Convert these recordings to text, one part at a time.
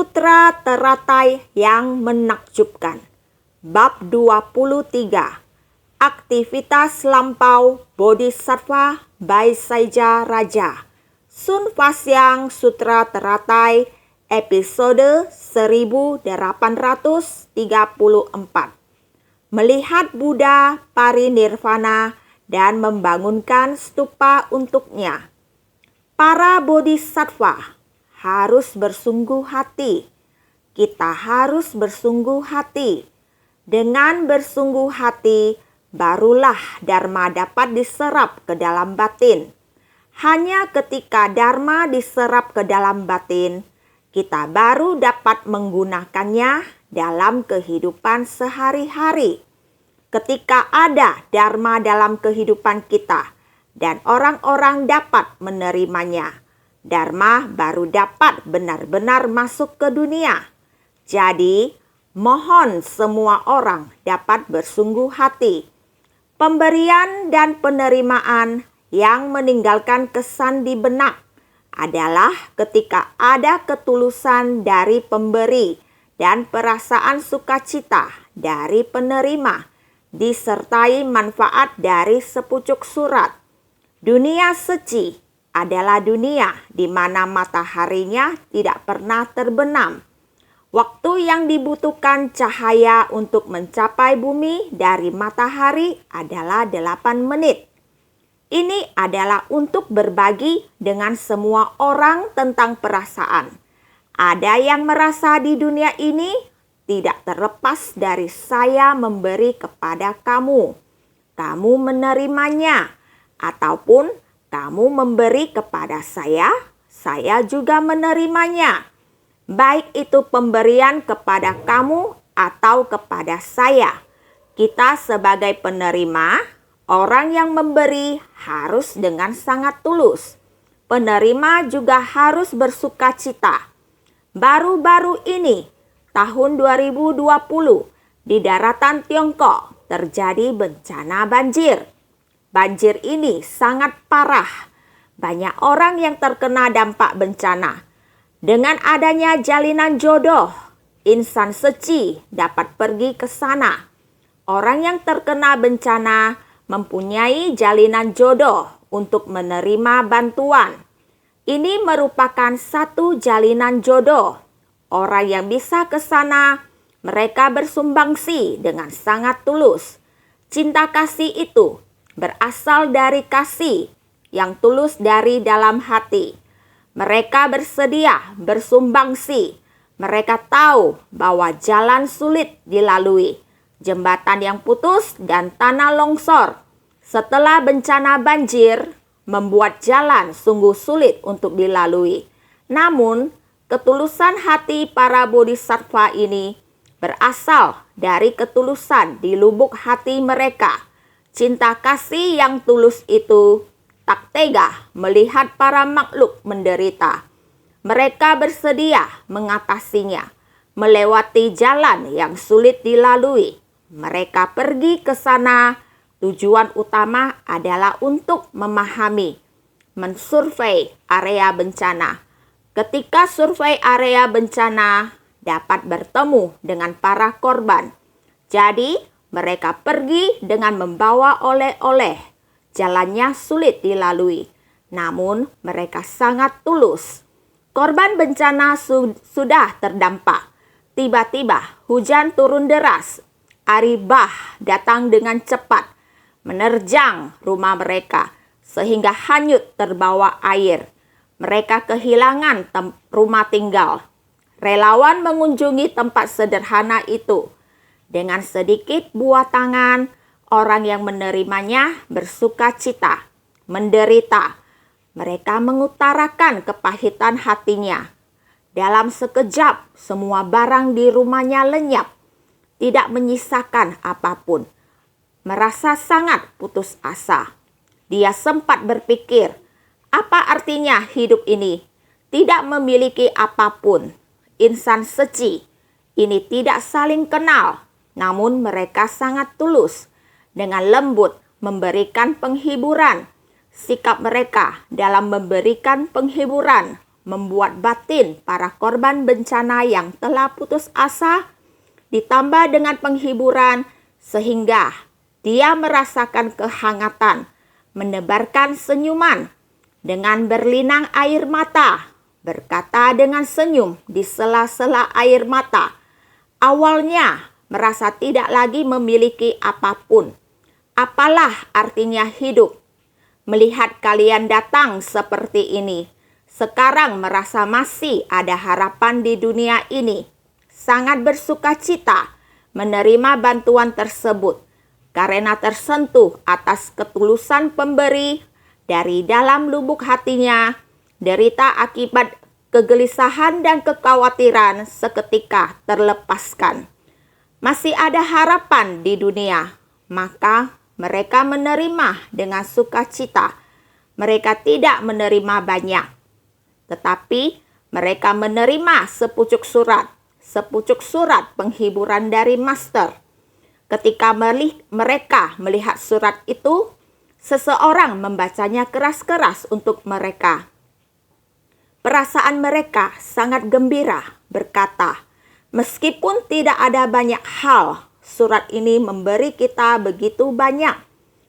Sutra teratai yang menakjubkan. Bab 23. Aktivitas lampau Bodhisattva Baisaja Raja. Sun Fasyang Sutra Teratai episode 1834. Melihat Buddha parinirvana dan membangunkan stupa untuknya. Para bodhisattva harus bersungguh hati. Kita harus bersungguh hati. Dengan bersungguh hati, barulah Dharma dapat diserap ke dalam batin. Hanya ketika Dharma diserap ke dalam batin, kita baru dapat menggunakannya dalam kehidupan sehari-hari. Ketika ada Dharma dalam kehidupan kita dan orang-orang dapat menerimanya, Dharma baru dapat benar-benar masuk ke dunia. Jadi, mohon semua orang dapat bersungguh hati. Pemberian dan penerimaan yang meninggalkan kesan di benak adalah ketika ada ketulusan dari pemberi dan perasaan sukacita dari penerima, disertai manfaat dari sepucuk surat. Dunia suci adalah dunia di mana mataharinya tidak pernah terbenam. Waktu yang dibutuhkan cahaya untuk mencapai bumi dari matahari adalah 8 menit. Ini adalah untuk berbagi dengan semua orang tentang perasaan. Ada yang merasa di dunia ini tidak terlepas dari saya memberi kepada kamu. Kamu menerimanya, ataupun kamu memberi kepada saya juga menerimanya. Baik itu pemberian kepada kamu atau kepada saya. Kita sebagai penerima, orang yang memberi harus dengan sangat tulus. Penerima juga harus bersukacita. Baru-baru ini, tahun 2020, di daratan Tiongkok terjadi bencana banjir. Banjir ini sangat parah. Banyak orang yang terkena dampak bencana. Dengan adanya jalinan jodoh, insan suci dapat pergi ke sana. Orang yang terkena bencana mempunyai jalinan jodoh untuk menerima bantuan. Ini merupakan satu jalinan jodoh. Orang yang bisa ke sana, mereka bersumbangsi dengan sangat tulus. Cinta kasih itu berasal dari kasih yang tulus dari dalam hati. Mereka bersedia bersumbangsi. Mereka tahu bahwa jalan sulit dilalui, jembatan yang putus dan tanah longsor setelah bencana banjir membuat jalan sungguh sulit untuk dilalui. Namun, ketulusan hati para bodhisattva ini berasal dari ketulusan di lubuk hati mereka. Cinta kasih yang tulus itu tak tega melihat para makhluk menderita. Mereka bersedia mengatasinya, melewati jalan yang sulit dilalui. Mereka pergi ke sana. Tujuan utama adalah untuk memahami, mensurvei area bencana. Ketika survei area bencana, dapat bertemu dengan para korban. Jadi, mereka pergi dengan membawa oleh-oleh. Jalannya sulit dilalui, namun mereka sangat tulus. Korban bencana sudah terdampak. Tiba-tiba hujan turun deras. Ari bah datang dengan cepat, menerjang rumah mereka sehingga hanyut terbawa air. Mereka kehilangan rumah tinggal. Relawan mengunjungi tempat sederhana itu. Dengan sedikit buah tangan, orang yang menerimanya bersukacita, menderita. Mereka mengutarakan kepahitan hatinya. Dalam sekejap, semua barang di rumahnya lenyap. Tidak menyisakan apapun. Merasa sangat putus asa. Dia sempat berpikir, apa artinya hidup ini? Tidak memiliki apapun. Insan suci ini tidak saling kenal, namun mereka sangat tulus. Dengan lembut memberikan penghiburan. Sikap mereka dalam memberikan penghiburan membuat batin para korban bencana yang telah putus asa ditambah dengan penghiburan sehingga dia merasakan kehangatan, menebarkan senyuman dengan berlinang air mata, berkata dengan senyum di sela-sela air mata. Awalnya merasa tidak lagi memiliki apapun. Apalah artinya hidup? Melihat kalian datang seperti ini, sekarang merasa masih ada harapan di dunia ini. Sangat bersuka cita menerima bantuan tersebut karena tersentuh atas ketulusan pemberi dari dalam lubuk hatinya. Derita akibat kegelisahan dan kekhawatiran seketika terlepaskan. Masih ada harapan di dunia, maka mereka menerima dengan sukacita. Mereka tidak menerima banyak, tetapi mereka menerima sepucuk surat penghiburan dari Master. Ketika mereka melihat surat itu, seseorang membacanya keras-keras untuk mereka. Perasaan mereka sangat gembira, berkata, "Meskipun tidak ada banyak hal, surat ini memberi kita begitu banyak.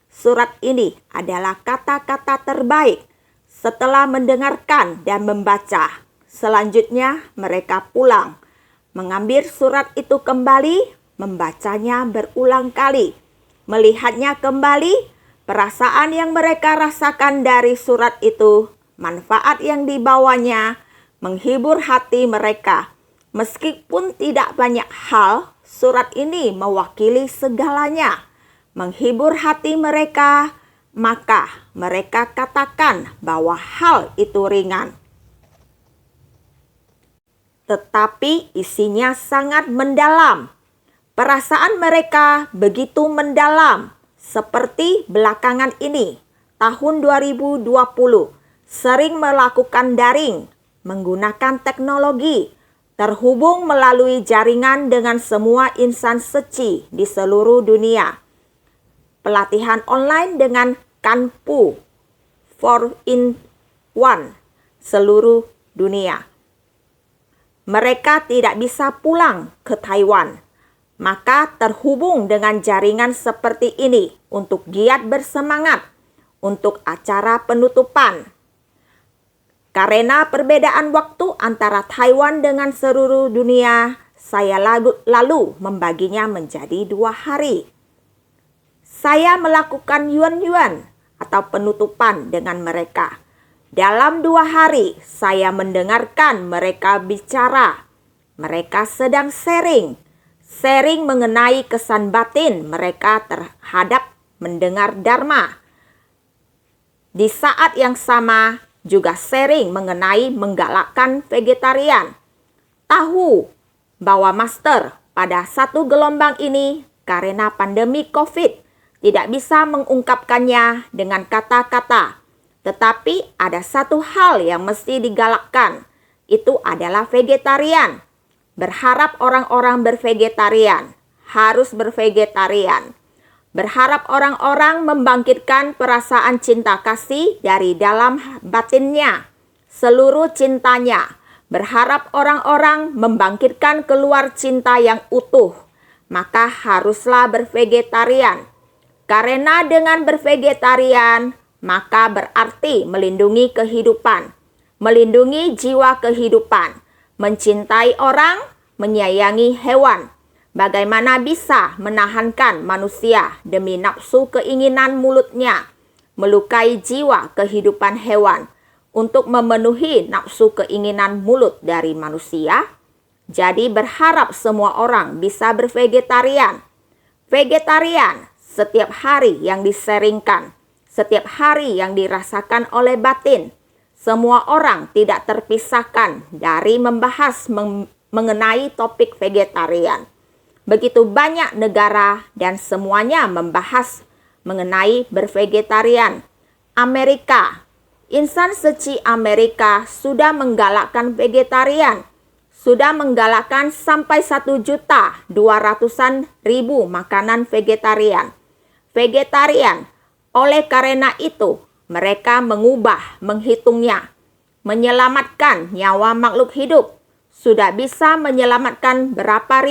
Surat ini adalah kata-kata terbaik." Setelah mendengarkan dan membaca, selanjutnya mereka pulang, mengambil surat itu kembali, membacanya berulang kali, melihatnya kembali. Perasaan yang mereka rasakan dari surat itu, manfaat yang dibawanya, menghibur hati mereka. Meskipun tidak banyak hal, surat ini mewakili segalanya, menghibur hati mereka, maka mereka katakan bahwa hal itu ringan. Tetapi isinya sangat mendalam. Perasaan mereka begitu mendalam, seperti belakangan ini, tahun 2020, sering melakukan daring, menggunakan teknologi, terhubung melalui jaringan dengan semua insan suci di seluruh dunia. Pelatihan online dengan Kanpu 4-in-1 seluruh dunia. Mereka tidak bisa pulang ke Taiwan, maka terhubung dengan jaringan seperti ini untuk giat bersemangat untuk acara penutupan. Karena perbedaan waktu antara Taiwan dengan seluruh dunia, saya lalu membaginya menjadi 2 hari. Saya melakukan yuan-yuan atau penutupan dengan mereka. Dalam 2 hari, saya mendengarkan mereka bicara. Mereka sedang sharing mengenai kesan batin mereka terhadap mendengar Dharma. Di saat yang sama, juga sharing mengenai menggalakkan vegetarian. Tahu bahwa Master pada satu gelombang ini karena pandemi COVID tidak bisa mengungkapkannya dengan kata-kata. Tetapi ada satu hal yang mesti digalakkan, itu adalah vegetarian. Berharap orang-orang bervegetarian, harus bervegetarian. Berharap orang-orang membangkitkan perasaan cinta kasih dari dalam batinnya, seluruh cintanya. Berharap orang-orang membangkitkan keluar cinta yang utuh, maka haruslah bervegetarian. Karena dengan bervegetarian, maka berarti melindungi kehidupan, melindungi jiwa kehidupan, mencintai orang, menyayangi hewan. Bagaimana bisa menahankan manusia demi nafsu keinginan mulutnya, melukai jiwa kehidupan hewan untuk memenuhi nafsu keinginan mulut dari manusia? Jadi berharap semua orang bisa bervegetarian. Vegetarian setiap hari yang diseringkan, setiap hari yang dirasakan oleh batin. Semua orang tidak terpisahkan dari membahas mengenai topik vegetarian. Begitu banyak negara dan semuanya membahas mengenai bervegetarian. Amerika, insan suci Amerika sudah menggalakkan vegetarian. Sudah menggalakkan sampai 1.200.000 makanan vegetarian. Oleh karena itu, mereka menghitungnya. menyelamatkan nyawa makhluk hidup. Sudah bisa menyelamatkan berapa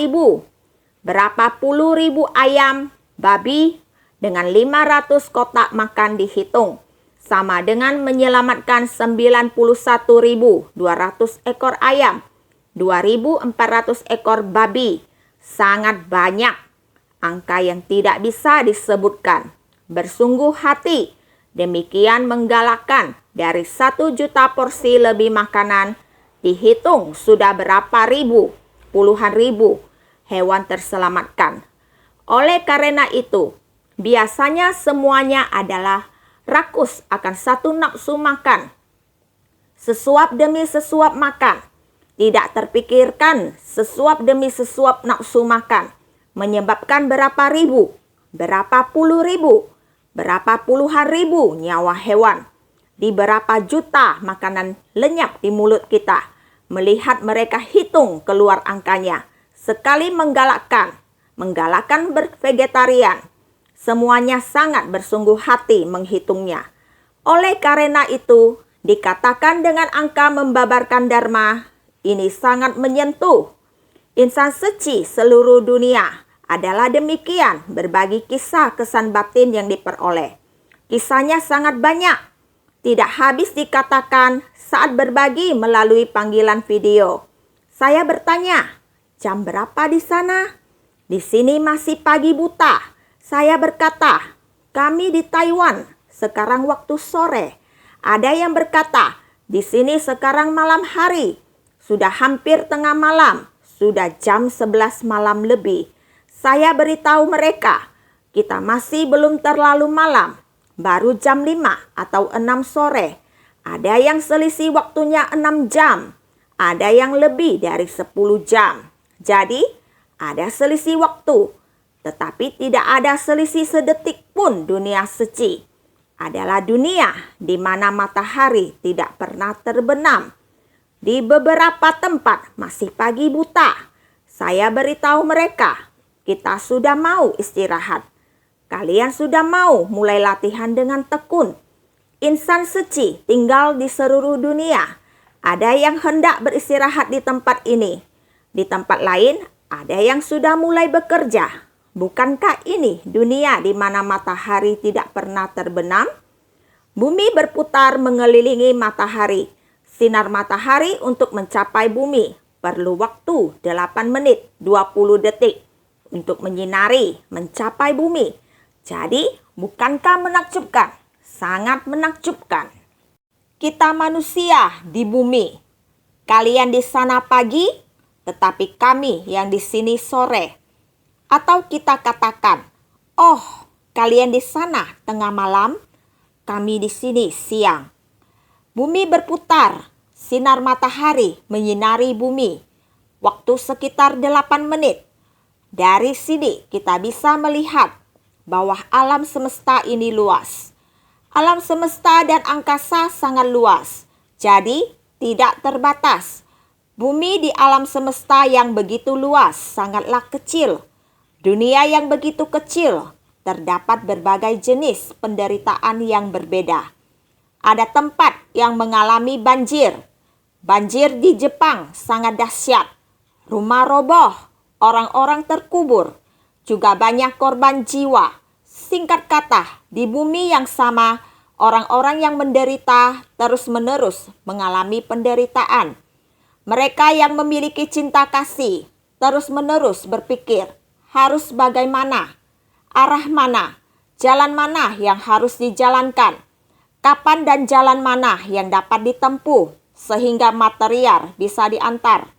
puluh ribu ayam, babi, dengan 500 kotak makan dihitung. Sama dengan menyelamatkan 91.200 ekor ayam, 2.400 ekor babi. Sangat banyak. Angka yang tidak bisa disebutkan. Bersungguh hati. Demikian menggalakkan dari 1 juta porsi lebih makanan. Dihitung sudah berapa puluhan ribu hewan terselamatkan. Oleh karena itu, biasanya semuanya adalah rakus akan satu nafsu makan. Sesuap demi sesuap makan. Tidak terpikirkan sesuap demi sesuap nafsu makan menyebabkan berapa puluh ribu, berapa puluhan ribu nyawa hewan. Di berapa juta makanan lenyap di mulut kita. Melihat mereka hitung keluar angkanya. Sekali menggalakkan bervegetarian. Semuanya sangat bersungguh hati menghitungnya. Oleh karena itu, dikatakan dengan angka membabarkan dharma, ini sangat menyentuh. Insan suci seluruh dunia adalah demikian berbagi kisah kesan batin yang diperoleh. Kisahnya sangat banyak. Tidak habis dikatakan saat berbagi melalui panggilan video. Saya bertanya, jam berapa di sana? Di sini masih pagi buta. Saya berkata, kami di Taiwan, sekarang waktu sore. Ada yang berkata, di sini sekarang malam hari. Sudah hampir tengah malam, sudah jam 11 malam lebih. Saya beritahu mereka, kita masih belum terlalu malam, baru jam 5 atau 6 sore. Ada yang selisih waktunya 6 jam, ada yang lebih dari 10 jam. Jadi, ada selisih waktu, tetapi tidak ada selisih sedetik pun dunia suci. Adalah dunia di mana matahari tidak pernah terbenam. Di beberapa tempat masih pagi buta. Saya beritahu mereka, kita sudah mau istirahat. Kalian sudah mau mulai latihan dengan tekun. Insan suci tinggal di seluruh dunia. Ada yang hendak beristirahat di tempat ini. Di tempat lain, ada yang sudah mulai bekerja. Bukankah ini dunia di mana matahari tidak pernah terbenam? Bumi berputar mengelilingi matahari. Sinar matahari untuk mencapai bumi perlu waktu 8 menit 20 detik untuk menyinari mencapai bumi. Jadi, bukankah menakjubkan? Sangat menakjubkan. Kita manusia di bumi. Kalian di sana pagi, tetapi kami yang di sini sore. Atau kita katakan, oh, kalian di sana tengah malam, kami di sini siang. Bumi berputar, sinar matahari menyinari bumi. Waktu sekitar 8 menit. Dari sini kita bisa melihat bahwa alam semesta ini luas. Alam semesta dan angkasa sangat luas, jadi tidak terbatas. Bumi di alam semesta yang begitu luas sangatlah kecil. Dunia yang begitu kecil, terdapat berbagai jenis penderitaan yang berbeda. Ada tempat yang mengalami banjir. Banjir di Jepang sangat dahsyat. Rumah roboh, orang-orang terkubur. Juga banyak korban jiwa. Singkat kata, di bumi yang sama, orang-orang yang menderita terus-menerus mengalami penderitaan. Mereka yang memiliki cinta kasih terus-menerus berpikir, harus bagaimana, arah mana, jalan mana yang harus dijalankan. Kapan dan jalan mana yang dapat ditempuh sehingga material bisa diantar.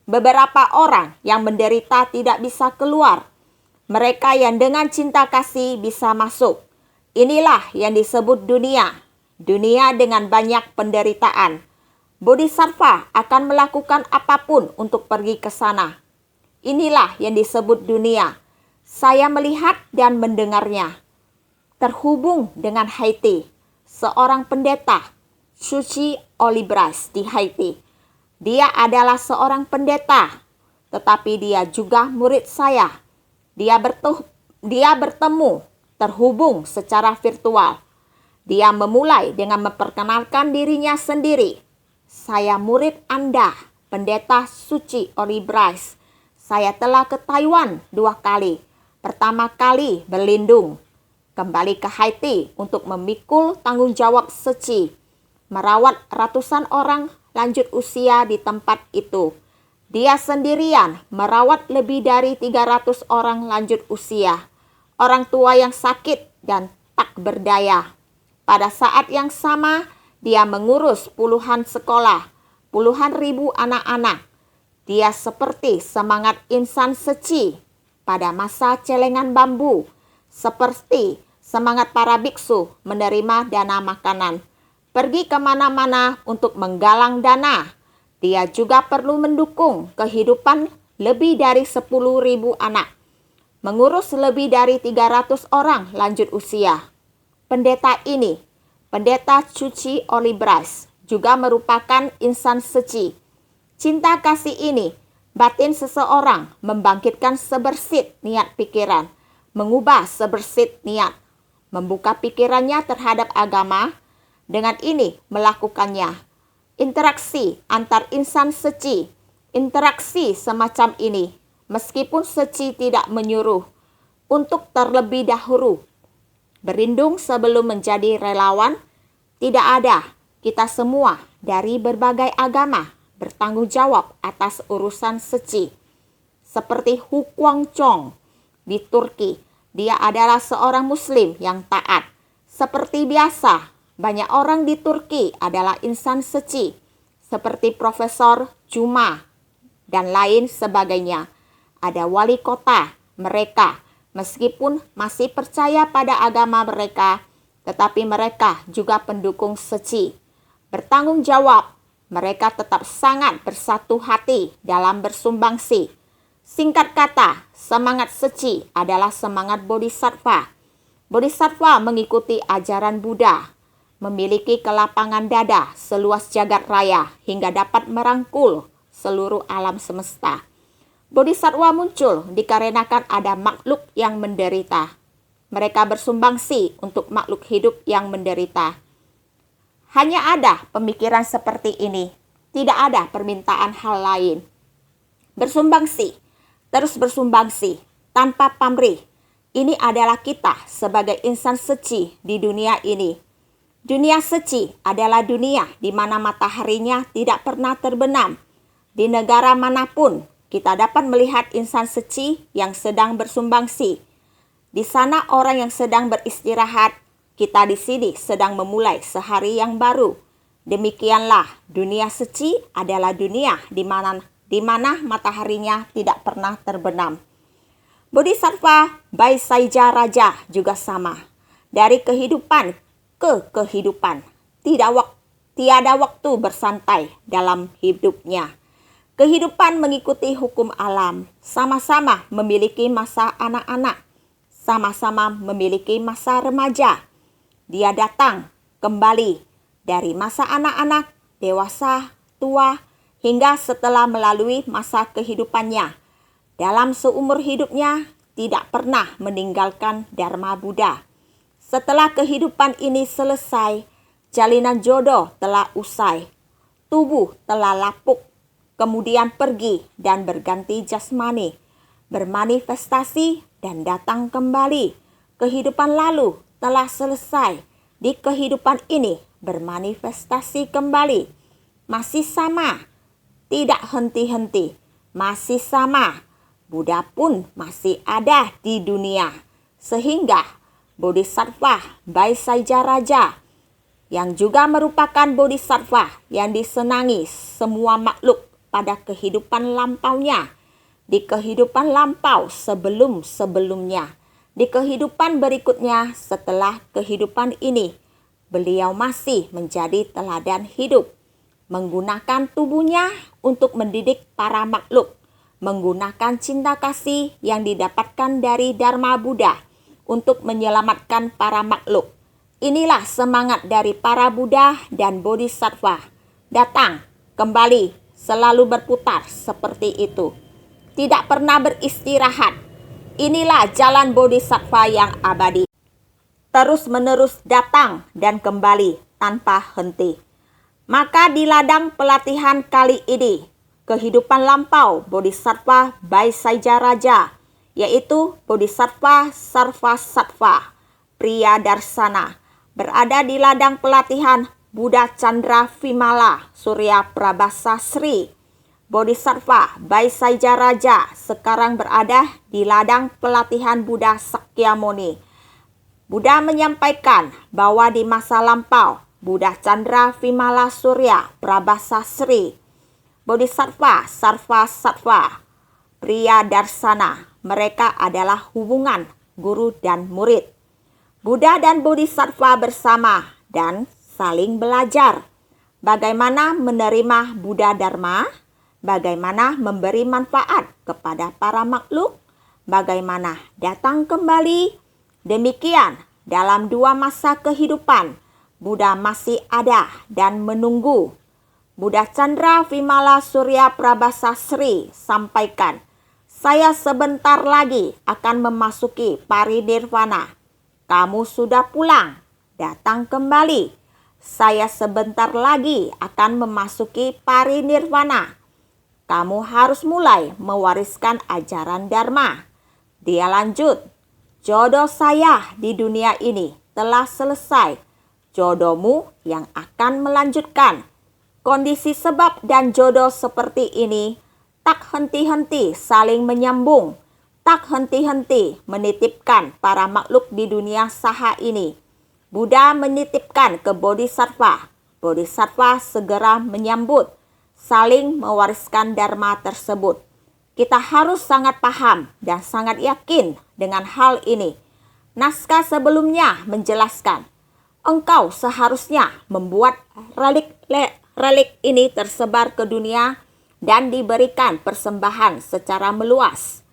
Beberapa orang yang menderita tidak bisa keluar. Mereka yang dengan cinta kasih bisa masuk. Inilah yang disebut dunia. Dunia dengan banyak penderitaan. Bodhisattva akan melakukan apapun untuk pergi ke sana. Inilah yang disebut dunia. Saya melihat dan mendengarnya. Terhubung dengan Haiti. Seorang pendeta, Suci Olibras di Haiti. Dia adalah seorang pendeta, tetapi dia juga murid saya. Dia bertemu, terhubung secara virtual. Dia memulai dengan memperkenalkan dirinya sendiri. Saya murid Anda, Pendeta Suci Oli Bryce. Saya telah ke Taiwan 2 kali. Pertama kali berlindung, kembali ke Haiti untuk memikul tanggung jawab Seci, merawat ratusan orang lanjut usia di tempat itu. Dia sendirian merawat lebih dari 300 orang lanjut usia, orang tua yang sakit dan tak berdaya. Pada saat yang sama, dia mengurus puluhan sekolah, puluhan ribu anak-anak. Dia seperti semangat insan Seci pada masa celengan bambu, seperti semangat para biksu menerima dana makanan, pergi kemana-mana untuk menggalang dana. Dia juga perlu mendukung kehidupan lebih dari 10.000 anak, mengurus lebih dari 300 orang lanjut usia. Pendeta ini, Pendeta Suci Oli Bryce, juga merupakan insan Seci. Cinta kasih ini, batin seseorang membangkitkan sebersit niat pikiran, mengubah sebersit niat, membuka pikirannya terhadap agama, dengan ini melakukannya. Interaksi antar insan Seci, interaksi semacam ini, meskipun Seci tidak menyuruh, untuk terlebih dahulu berlindung sebelum menjadi relawan, tidak ada. Kita semua dari berbagai agama bertanggung jawab atas urusan Seci. Seperti Hu Guangzhong di Turki, dia adalah seorang Muslim yang taat. Seperti biasa, banyak orang di Turki adalah insan Seci, seperti Profesor Juma dan lain sebagainya. Ada wali kota mereka, meskipun masih percaya pada agama mereka, tetapi mereka juga pendukung Seci. Bertanggung jawab, mereka tetap sangat bersatu hati dalam bersumbangsi. Singkat kata, semangat Seci adalah semangat Bodhisattva. Bodhisattva mengikuti ajaran Buddha, memiliki kelapangan dada seluas jagat raya hingga dapat merangkul seluruh alam semesta. Bodhisattva muncul dikarenakan ada makhluk yang menderita. Mereka bersumbangsi untuk makhluk hidup yang menderita. Hanya ada pemikiran seperti ini, tidak ada permintaan hal lain. Bersumbangsi, terus bersumbangsi, tanpa pamrih. Ini adalah kita sebagai insan Seci di dunia ini. Dunia Seci adalah dunia di mana mataharinya tidak pernah terbenam. Di negara manapun, kita dapat melihat insan Seci yang sedang bersumbangsi. Di sana orang yang sedang beristirahat, kita di sini sedang memulai sehari yang baru. Demikianlah dunia Seci adalah dunia di mana mataharinya tidak pernah terbenam. Bodhisattva Baisaija Raja juga sama. Dari kehidupan ke kehidupan, tiada waktu bersantai dalam hidupnya. Kehidupan mengikuti hukum alam, sama-sama memiliki masa anak-anak, sama-sama memiliki masa remaja. Dia datang kembali dari masa anak-anak, dewasa, tua, hingga setelah melalui masa kehidupannya. Dalam seumur hidupnya, tidak pernah meninggalkan Dharma Buddha. Setelah kehidupan ini selesai, jalinan jodoh telah usai, tubuh telah lapuk, kemudian pergi dan berganti jasmani, bermanifestasi dan datang kembali. Kehidupan lalu telah selesai, di kehidupan ini bermanifestasi kembali. Masih sama, tidak henti-henti, masih sama. Buddha pun masih ada di dunia, sehingga Bodhisattva Baisaija Raja, yang juga merupakan Bodhisattva yang disenangi semua makhluk pada kehidupan lampaunya, di kehidupan lampau sebelum-sebelumnya, di kehidupan berikutnya setelah kehidupan ini, beliau masih menjadi teladan hidup, menggunakan tubuhnya untuk mendidik para makhluk, menggunakan cinta kasih yang didapatkan dari Dharma Buddha untuk menyelamatkan para makhluk. Inilah semangat dari para Buddha dan Bodhisattva. Datang, kembali, selalu berputar seperti itu. Tidak pernah beristirahat. Inilah jalan Bodhisattva yang abadi. terus-menerus datang dan kembali tanpa henti. Maka di ladang pelatihan kali ini, kehidupan lampau Bodhisattva Baisaja Raja, yaitu Bodhisattva Sarvasattva Priyadarsana, berada di ladang pelatihan Buddha Chandra Vimala Surya Prabhasa Sri. Bodhisattva Baisaja Raja sekarang berada di ladang pelatihan Buddha Sakyamuni. Buddha menyampaikan bahwa di masa lampau, Buddha Chandra Vimala Surya Prabhasa Sri, Bodhisattva Sarvasattva Priyadarsana, mereka adalah hubungan guru dan murid. Buddha dan Bodhisattva bersama dan saling belajar. Bagaimana menerima Buddha Dharma, bagaimana memberi manfaat kepada para makhluk, bagaimana datang kembali. Demikian, dalam 2 masa kehidupan, Buddha masih ada dan menunggu. Buddha Chandra Vimala Surya Prabhasa Sri sampaikan, saya sebentar lagi akan memasuki parinirvana. Kamu sudah pulang, datang kembali. Saya sebentar lagi akan memasuki parinirvana. Kamu harus mulai mewariskan ajaran Dharma. Dia lanjut, jodoh saya di dunia ini telah selesai. Jodohmu yang akan melanjutkan. Kondisi sebab dan jodoh seperti ini tak henti-henti saling menyambung, tak henti-henti menitipkan para makhluk di dunia saha ini. Buddha menitipkan ke Bodhisattva. Bodhisattva segera menyambut, saling mewariskan Dharma tersebut. Kita harus sangat paham dan sangat yakin dengan hal ini. Naskah sebelumnya menjelaskan, engkau seharusnya membuat relik ini tersebar ke dunia dan diberikan persembahan secara meluas.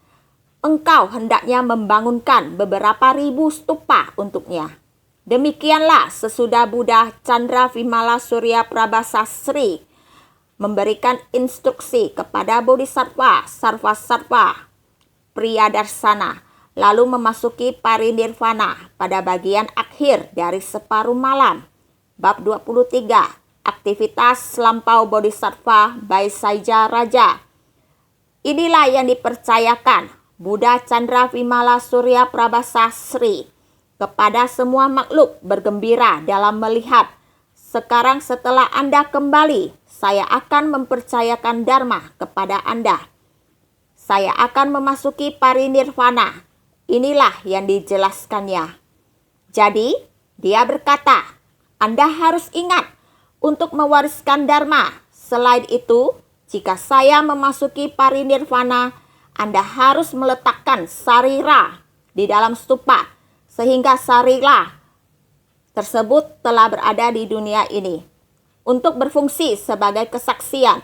Engkau hendaknya membangunkan beberapa ribu stupa untuknya. Demikianlah sesudah Buddha Chandra Vimala Surya Prabhasa Sri memberikan instruksi kepada Bodhisattva Sarvasattva Priyadarsana, lalu memasuki parinirvana pada bagian akhir dari separuh malam. Bab 23, aktivitas lampau Bodhisattva Baisaja Raja. Inilah yang dipercayakan Buddha Chandra Vimala Surya Prabhasa Sri kepada semua makhluk bergembira dalam melihat, sekarang setelah Anda kembali, saya akan mempercayakan Dharma kepada Anda. Saya akan memasuki parinirvana. Inilah yang dijelaskannya. Jadi, dia berkata, Anda harus ingat untuk mewariskan Dharma. Selain itu, jika saya memasuki parinirvana, Anda harus meletakkan sarira di dalam stupa, sehingga sarira tersebut telah berada di dunia ini untuk berfungsi sebagai kesaksian.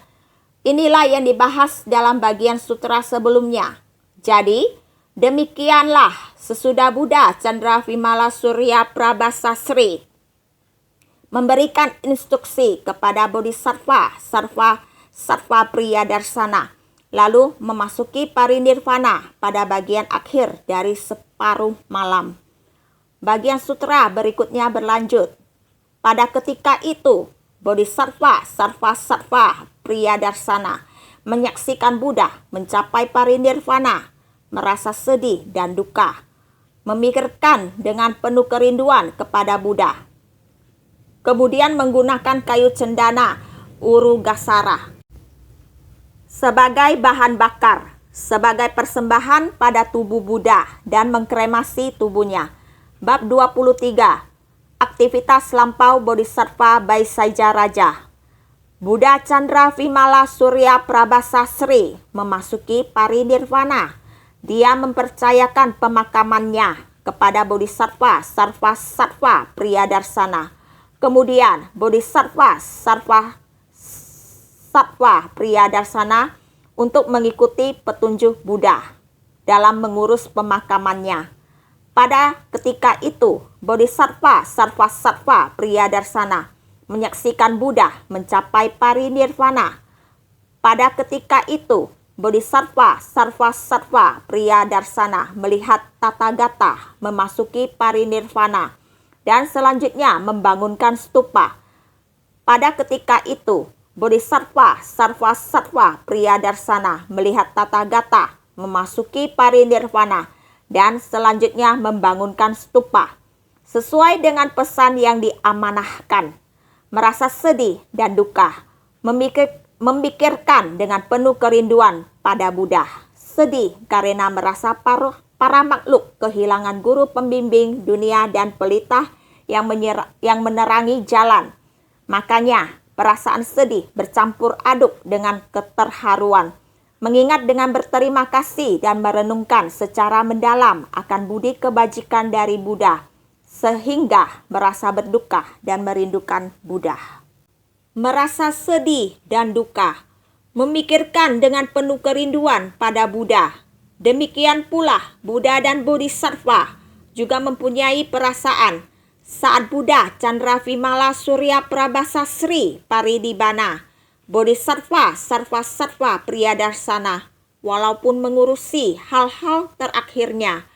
Inilah yang dibahas dalam bagian sutra sebelumnya. Jadi, demikianlah sesudah Buddha Chandra Vimala Surya Prabhasa Sri memberikan instruksi kepada Bodhisattva Sarvasattva Priyadarsana, lalu memasuki parinirvana pada bagian akhir dari separuh malam. Bagian sutra berikutnya berlanjut. Pada ketika itu, Bodhisattva Sarvasattva Priyadarsana menyaksikan Buddha mencapai parinirvana, merasa sedih dan duka, memikirkan dengan penuh kerinduan kepada Buddha. Kemudian menggunakan kayu cendana Urugasara sebagai bahan bakar, sebagai persembahan pada tubuh Buddha dan mengkremasi tubuhnya. Bab 23, aktivitas lampau Bodhisattva Baisaja Raja. Buddha Chandra Vimala Surya Prabhasa Sri memasuki parinirvana. Dia mempercayakan pemakamannya kepada Bodhisattva Sarvasattva Priyadarsana. Kemudian Bodhisattva Sarvasattva Priyadarsana untuk mengikuti petunjuk Buddha dalam mengurus pemakamannya. Pada ketika itu, Bodhisattva Sarvasattva Priyadarsana menyaksikan Buddha mencapai parinirvana. Pada ketika itu, Bodhisattva Sarvasattva Priyadarsana melihat Tathagata memasuki parinirvana dan selanjutnya membangunkan stupa. Pada ketika itu, Bodhisattva Sarvasatva Priyadarsana melihat Tathagata memasuki parinirvana dan selanjutnya membangunkan stupa. Sesuai dengan pesan yang diamanahkan, merasa sedih dan duka, memikirkan dengan penuh kerinduan pada Buddha. Sedih karena merasa para makhluk kehilangan guru pembimbing dunia dan pelita yang menerangi jalan. Makanya perasaan sedih bercampur aduk dengan keterharuan, mengingat dengan berterima kasih dan merenungkan secara mendalam akan budi kebajikan dari Buddha, sehingga merasa berduka dan merindukan Buddha. Merasa sedih dan duka, memikirkan dengan penuh kerinduan pada Buddha. Demikian pula Buddha dan Bodhisattva juga mempunyai perasaan saat Buddha Candravimala Surya Prabhasa Sri Parinibbana, Bodhisattva Sarvasatva Priyadarsana, walaupun mengurusi hal-hal terakhirnya,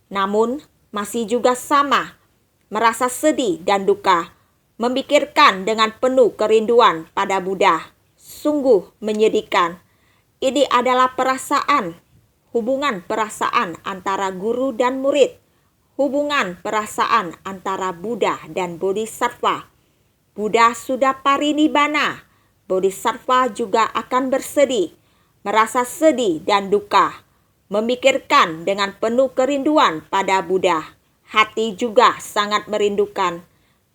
namun masih juga sama, merasa sedih dan duka, memikirkan dengan penuh kerinduan pada Buddha. Sungguh menyedihkan. Ini adalah hubungan perasaan antara guru dan murid, hubungan perasaan antara Buddha dan Bodhisattva. Buddha sudah parinibbana, Bodhisattva juga akan bersedih, merasa sedih dan duka, memikirkan dengan penuh kerinduan pada Buddha. Hati juga sangat merindukan,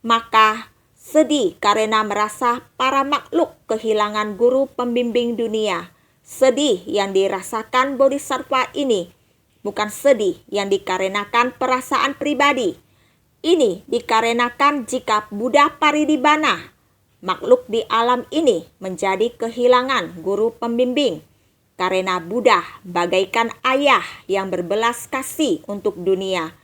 maka sedih karena merasa para makhluk kehilangan guru pembimbing dunia. Sedih yang dirasakan Bodhisattva ini bukan sedih yang dikarenakan perasaan pribadi. Ini dikarenakan jika Buddha parinibbana, makhluk di alam ini menjadi kehilangan guru pembimbing. Karena Buddha bagaikan ayah yang berbelas kasih untuk dunia,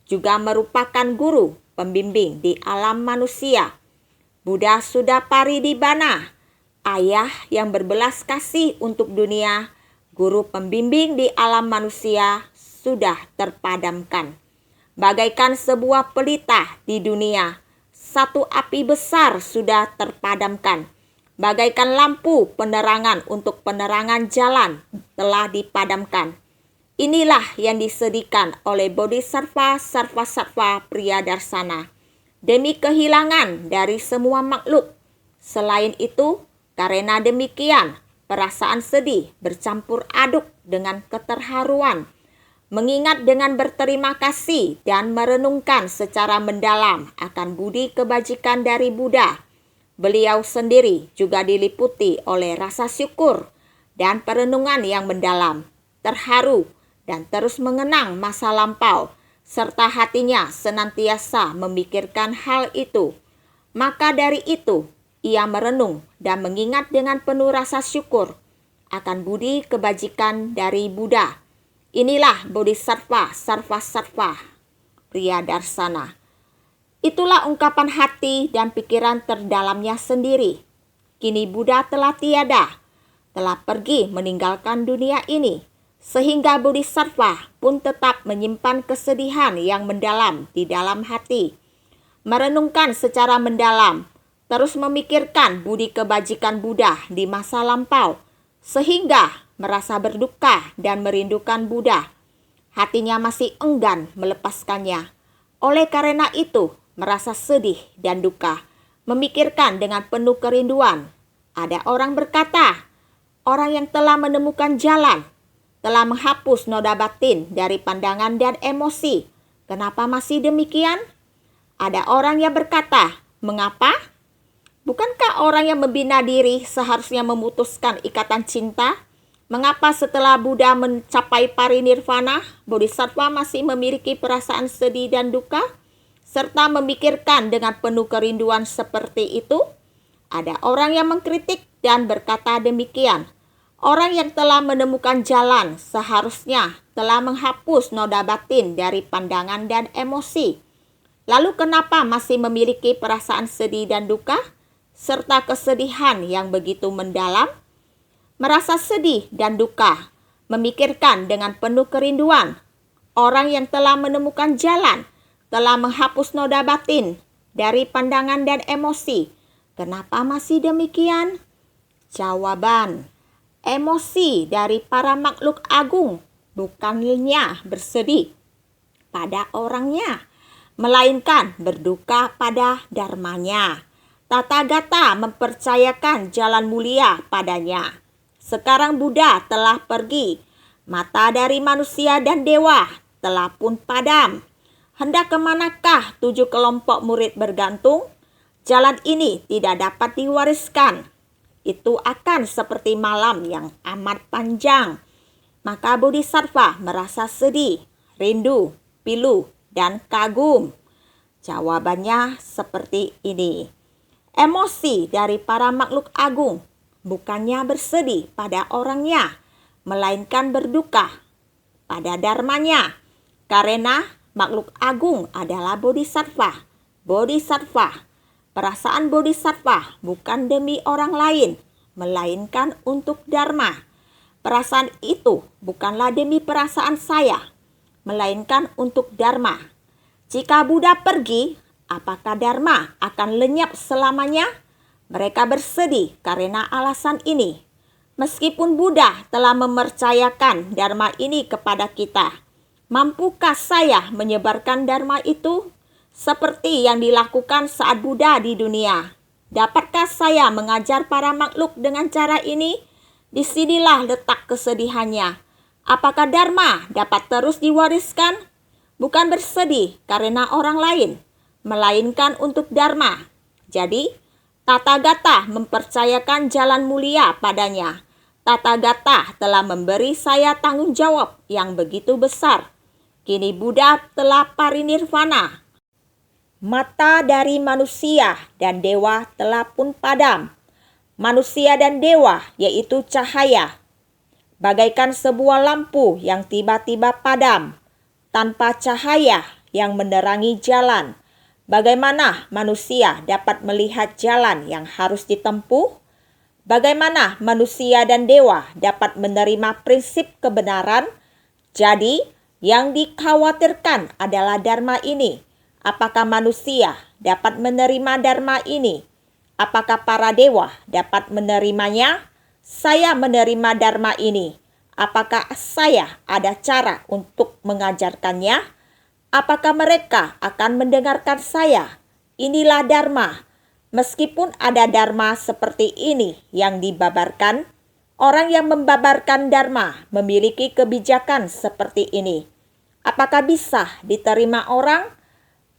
juga merupakan guru pembimbing di alam manusia. Buddha sudah parinibbana, ayah yang berbelas kasih untuk dunia, guru pembimbing di alam manusia sudah terpadamkan. Bagaikan sebuah pelita di dunia, satu api besar sudah terpadamkan. Bagaikan lampu penerangan untuk penerangan jalan telah dipadamkan. Inilah yang disedihkan oleh Bodhisattva Sarvasatva Priyadarsana demi kehilangan dari semua makhluk. Selain itu, karena demikian, perasaan sedih bercampur aduk dengan keterharuan, mengingat dengan berterima kasih dan merenungkan secara mendalam akan budi kebajikan dari Buddha. Beliau sendiri juga diliputi oleh rasa syukur dan perenungan yang mendalam, terharu, dan terus mengenang masa lampau, serta hatinya senantiasa memikirkan hal itu. Maka dari itu, ia merenung dan mengingat dengan penuh rasa syukur akan budi kebajikan dari Buddha. Inilah Bodhisattva Sarvasatva Priyadarsana. Itulah ungkapan hati dan pikiran terdalamnya sendiri. Kini Buddha telah tiada, telah pergi meninggalkan dunia ini, sehingga Bodhisattva pun tetap menyimpan kesedihan yang mendalam di dalam hati. Merenungkan secara mendalam, terus memikirkan budi kebajikan Buddha di masa lampau, sehingga merasa berduka dan merindukan Buddha. Hatinya masih enggan melepaskannya. Oleh karena itu, merasa sedih dan duka, memikirkan dengan penuh kerinduan. Ada orang berkata, orang yang telah menemukan jalan, telah menghapus noda batin dari pandangan dan emosi. Kenapa masih demikian? Ada orang yang berkata, mengapa? Bukankah orang yang membina diri seharusnya memutuskan ikatan cinta? Mengapa setelah Buddha mencapai parinirvana, Bodhisattva masih memiliki perasaan sedih dan duka, serta memikirkan dengan penuh kerinduan seperti itu? Ada orang yang mengkritik dan berkata demikian. Orang yang telah menemukan jalan seharusnya telah menghapus noda batin dari pandangan dan emosi. Lalu kenapa masih memiliki perasaan sedih dan duka, serta kesedihan yang begitu mendalam? Merasa sedih dan duka, memikirkan dengan penuh kerinduan. Orang yang telah menemukan jalan, telah menghapus noda batin dari pandangan dan emosi. Kenapa masih demikian? Jawaban, emosi dari para makhluk agung bukannya bersedih pada orangnya, melainkan berduka pada dharmanya. Tathagata mempercayakan jalan mulia padanya. Sekarang Buddha telah pergi, mata dari manusia dan dewa telah pun padam. Hendak kemanakah 7 kelompok murid bergantung? Jalan ini tidak dapat diwariskan. Itu akan seperti malam yang amat panjang. Maka Bodhisattva merasa sedih, rindu, pilu, dan kagum. Jawabannya seperti ini. Emosi dari para makhluk agung bukannya bersedih pada orangnya, melainkan berduka pada dharmanya. Karena makhluk agung adalah bodhisattva. Bodhisattva, perasaan bodhisattva bukan demi orang lain, melainkan untuk dharma. Perasaan itu bukanlah demi perasaan saya, melainkan untuk dharma. Jika Buddha pergi, apakah dharma akan lenyap selamanya? Mereka bersedih karena alasan ini. Meskipun Buddha telah mempercayakan dharma ini kepada kita, mampukah saya menyebarkan dharma itu seperti yang dilakukan saat Buddha di dunia? Dapatkah saya mengajar para makhluk dengan cara ini? Disinilah letak kesedihannya. Apakah dharma dapat terus diwariskan? Bukan bersedih karena orang lain, melainkan untuk dharma. Jadi, Tathagata mempercayakan jalan mulia padanya. Tathagata telah memberi saya tanggung jawab yang begitu besar. Kini Buddha telah parinirvana. Mata dari manusia dan dewa telah pun padam. Manusia dan dewa yaitu cahaya, bagaikan sebuah lampu yang tiba-tiba padam, tanpa cahaya yang menerangi jalan. Bagaimana manusia dapat melihat jalan yang harus ditempuh? Bagaimana manusia dan dewa dapat menerima prinsip kebenaran? Jadi, yang dikhawatirkan adalah dharma ini. Apakah manusia dapat menerima dharma ini? Apakah para dewa dapat menerimanya? Saya menerima dharma ini. Apakah saya ada cara untuk mengajarkannya? Apakah mereka akan mendengarkan saya? Inilah dharma. Meskipun ada dharma seperti ini yang dibabarkan, orang yang membabarkan dharma memiliki kebijakan seperti ini. Apakah bisa diterima orang?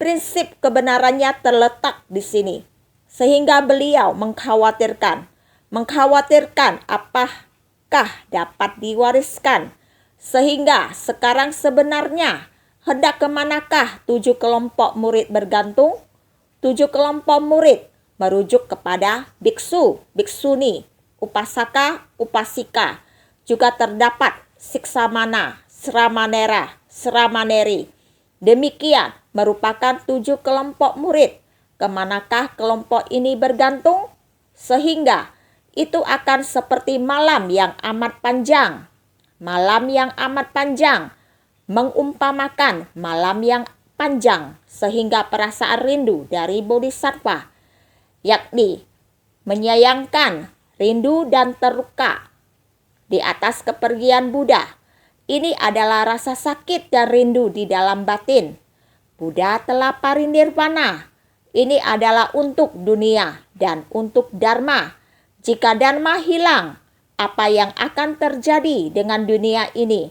Prinsip kebenarannya terletak di sini. Sehingga beliau mengkhawatirkan apakah dapat diwariskan. Sehingga sekarang sebenarnya hendak kemanakah 7 kelompok murid bergantung? 7 kelompok murid merujuk kepada biksu, biksuni, upasaka, upasika. Juga terdapat siksamana, sramanera, sramaneri. Demikian merupakan 7 kelompok murid. Kemanakah kelompok ini bergantung? Sehingga itu akan seperti malam yang amat panjang. Malam yang amat panjang mengumpamakan malam yang panjang, sehingga perasaan rindu dari bodhisattva, yakni menyayangkan, rindu dan terluka di atas kepergian Buddha. Ini adalah rasa sakit dan rindu di dalam batin. Buddha telah parinirvana. Ini adalah untuk dunia dan untuk dharma. Jika dharma hilang, apa yang akan terjadi dengan dunia ini?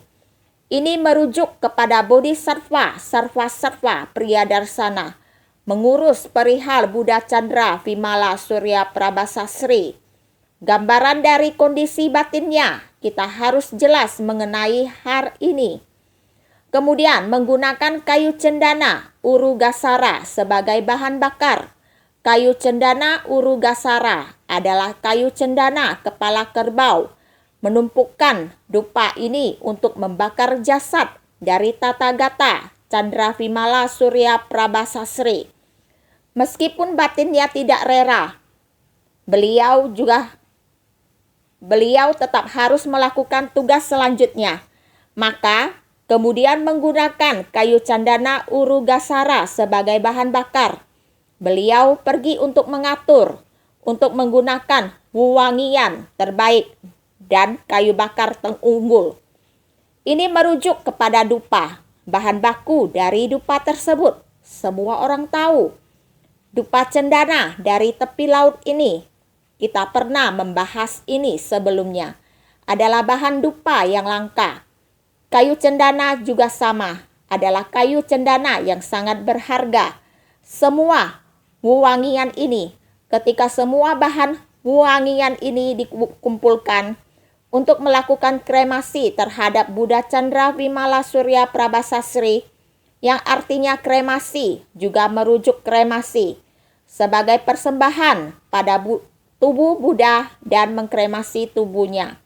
Ini merujuk kepada Bodhisattva Sarvasatva Priyadarsana, mengurus perihal Buddha Chandra Vimala Surya Prabhasasri. Gambaran dari kondisi batinnya, kita harus jelas mengenai hal ini. Kemudian menggunakan kayu cendana Urugasara sebagai bahan bakar. Kayu cendana Urugasara adalah kayu cendana kepala kerbau. Menumpukkan dupa ini untuk membakar jasad dari Tathagata Chandra Vimala Surya Prabhasasri. Meskipun batinnya tidak rela, beliau tetap harus melakukan tugas selanjutnya. Maka Kemudian menggunakan kayu candana urugasara sebagai bahan bakar. Beliau pergi untuk mengatur, untuk menggunakan wewangian terbaik dan kayu bakar unggul. Ini merujuk kepada dupa, bahan baku dari dupa tersebut. Semua orang tahu. Dupa cendana dari tepi laut ini, kita pernah membahas ini sebelumnya, adalah bahan dupa yang langka. Kayu cendana juga sama, adalah kayu cendana yang sangat berharga. Semua wewangian ini, ketika semua bahan wewangian ini dikumpulkan untuk melakukan kremasi terhadap Buddha Chandra Vimala Surya Prabhasasri, yang artinya kremasi, juga merujuk kremasi sebagai persembahan pada tubuh Buddha dan mengkremasi tubuhnya.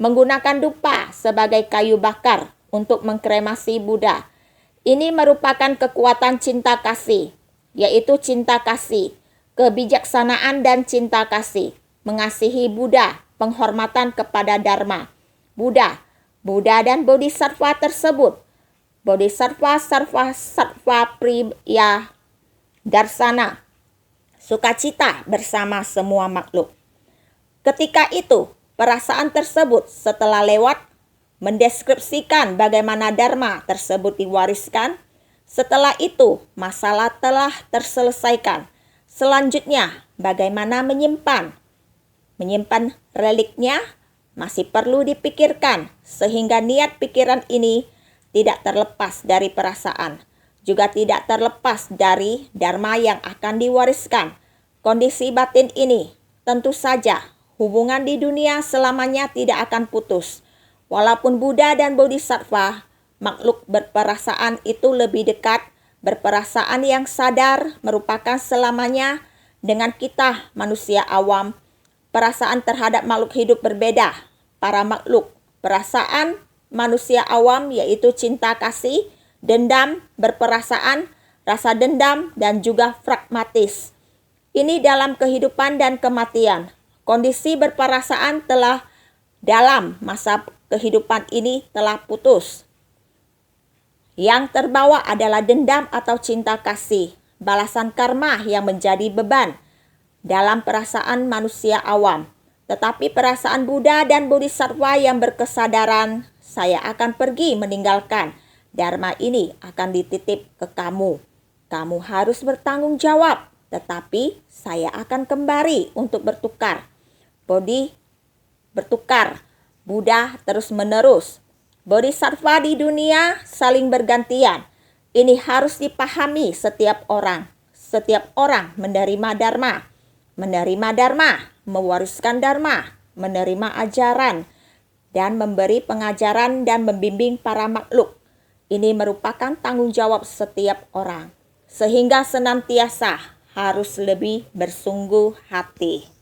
Menggunakan dupa sebagai kayu bakar untuk mengkremasi Buddha. Ini merupakan kekuatan cinta kasih, yaitu cinta kasih, kebijaksanaan dan cinta kasih, mengasihi Buddha, penghormatan kepada Dharma, Buddha dan Bodhisattva tersebut. Bodhisattva, Sarva, Sattva, Priya, Darsana, sukacita bersama semua makhluk. Ketika itu, perasaan tersebut setelah lewat mendeskripsikan bagaimana Dharma tersebut diwariskan. Setelah itu, masalah telah terselesaikan. Selanjutnya, bagaimana menyimpan reliknya masih perlu dipikirkan, sehingga niat pikiran ini tidak terlepas dari perasaan, juga tidak terlepas dari Dharma yang akan diwariskan. Kondisi batin ini tentu saja hubungan di dunia selamanya tidak akan putus. Walaupun Buddha dan Bodhisattva, makhluk berperasaan itu lebih dekat, berperasaan yang sadar merupakan selamanya. Dengan kita manusia awam, perasaan terhadap makhluk hidup berbeda. Para makhluk, perasaan manusia awam yaitu cinta kasih, dendam, berperasaan, rasa dendam, dan juga pragmatis. Ini dalam kehidupan dan kematian. Kondisi berperasaan telah dalam masa kehidupan ini telah putus. Yang terbawa adalah dendam atau cinta kasih, balasan karma yang menjadi beban dalam perasaan manusia awam. Tetapi perasaan Buddha dan Bodhisattva yang berkesadaran, saya akan pergi meninggalkan Dharma ini akan dititip ke kamu. Kamu harus bertanggung jawab, tetapi saya akan kembali untuk bertukar. Bertukar. Buddha terus menerus. Bodhisattva di dunia saling bergantian. Ini harus dipahami setiap orang. Setiap orang menerima Dharma. Menerima Dharma, mewariskan Dharma, menerima ajaran, dan memberi pengajaran dan membimbing para makhluk. Ini merupakan tanggung jawab setiap orang. Sehingga senantiasa harus lebih bersungguh hati.